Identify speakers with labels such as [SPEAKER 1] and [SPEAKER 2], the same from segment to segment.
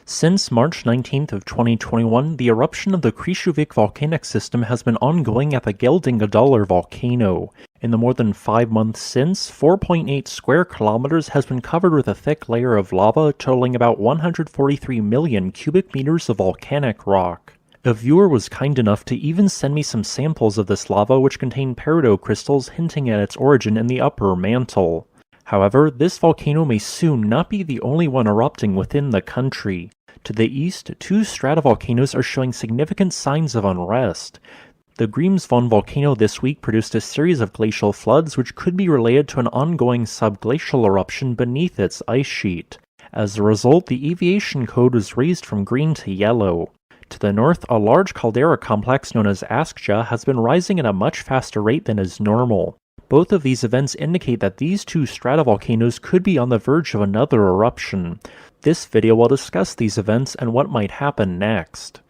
[SPEAKER 1] Since March 19th of 2021, the eruption of the Krušovik volcanic system has been ongoing at the Geldingadalur volcano. In the more than 5 months since, 4.8 square kilometers has been covered with a thick layer of lava totaling about 143 million cubic meters of volcanic rock. A viewer was kind enough to even send me some samples of this lava which contain peridot crystals hinting at its origin in the upper mantle. However, this volcano may soon not be the only one erupting within the country. To the east, 2 stratovolcanoes are showing significant signs of unrest. The Grímsvötn volcano this week produced a series of glacial floods which could be related to an ongoing subglacial eruption beneath its ice sheet. As a result, the aviation code was raised from green to yellow. To the north, a large caldera complex known as Askja has been rising at a much faster rate than is normal. Both of these events indicate that these 2 stratovolcanoes could be on the verge of another eruption. This video will discuss these events and what might happen next.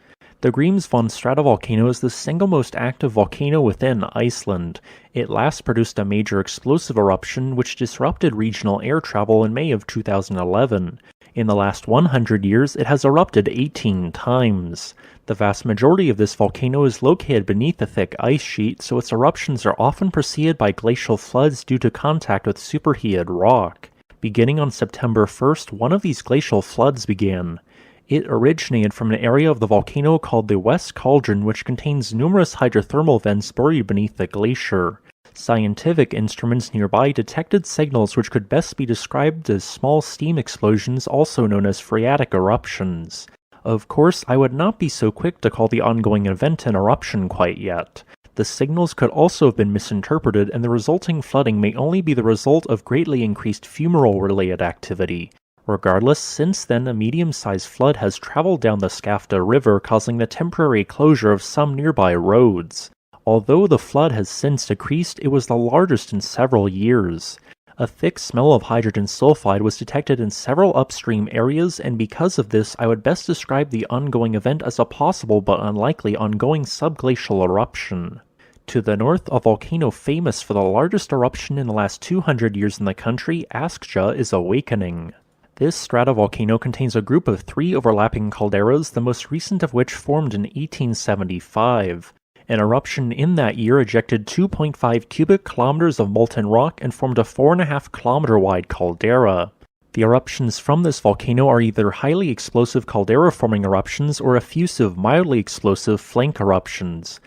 [SPEAKER 1] The Grímsvötn stratovolcano is the single most active volcano within Iceland. It last produced a major explosive eruption which disrupted regional air travel in May of 2011. In the last 100 years, it has erupted 18 times. The vast majority of this volcano is located beneath a thick ice sheet, so its eruptions are often preceded by glacial floods due to contact with superheated rock. Beginning on September 1st, one of these glacial floods began. It originated from an area of the volcano called the West Cauldron, which contains numerous hydrothermal vents buried beneath the glacier. Scientific instruments nearby detected signals which could best be described as small steam explosions, also known as phreatic eruptions. Of course, I would not be so quick to call the ongoing event an eruption quite yet. The signals could also have been misinterpreted, and the resulting flooding may only be the result of greatly increased fumarole-related activity. Regardless, since then a medium-sized flood has traveled down the Skafta River, causing the temporary closure of some nearby roads. Although the flood has since decreased, it was the largest in several years. A thick smell of hydrogen sulfide was detected in several upstream areas, and because of this, I would best describe the ongoing event as a possible but unlikely ongoing subglacial eruption. To the north, a volcano famous for the largest eruption in the last 200 years in the country, Askja, is awakening. This stratovolcano contains a group of 3 overlapping calderas, the most recent of which formed in 1875. An eruption in that year ejected 2.5 cubic kilometers of molten rock and formed a 4.5 kilometer wide caldera. The eruptions from this volcano are either highly explosive caldera-forming eruptions or effusive, mildly explosive flank eruptions.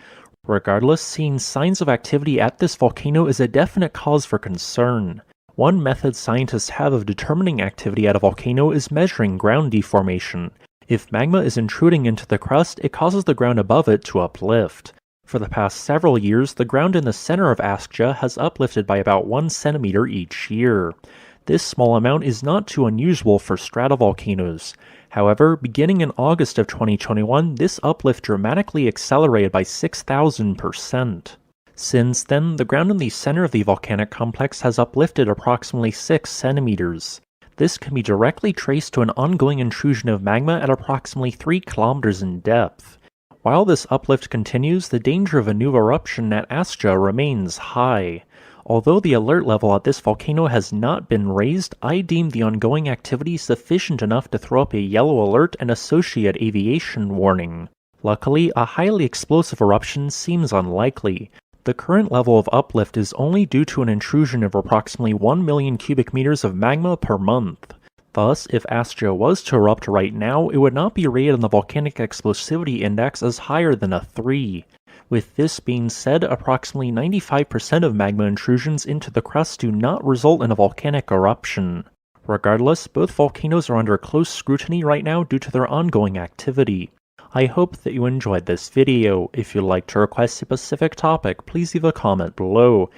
[SPEAKER 1] Regardless, seeing signs of activity at this volcano is a definite cause for concern. One method scientists have of determining activity at a volcano is measuring ground deformation. If magma is intruding into the crust, it causes the ground above it to uplift. For the past several years, the ground in the center of Askja has uplifted by about 1 centimeter each year. This small amount is not too unusual for stratovolcanoes. However, beginning in August of 2021, this uplift dramatically accelerated by 6,000%. Since then, the ground in the center of the volcanic complex has uplifted approximately 6 centimeters. This can be directly traced to an ongoing intrusion of magma at approximately 3 kilometers in depth. While this uplift continues, the danger of a new eruption at Askja remains high. Although the alert level at this volcano has not been raised, I deem the ongoing activity sufficient enough to throw up a yellow alert and associate aviation warning. Luckily, a highly explosive eruption seems unlikely. The current level of uplift is only due to an intrusion of approximately 1 million cubic meters of magma per month. Thus, if Askja was to erupt right now, it would not be rated on the volcanic explosivity index as higher than a 3. With this being said, approximately 95% of magma intrusions into the crust do not result in a volcanic eruption. Regardless, both volcanoes are under close scrutiny right now due to their ongoing activity. I hope that you enjoyed this video. If you'd like to request a specific topic, please leave a comment below.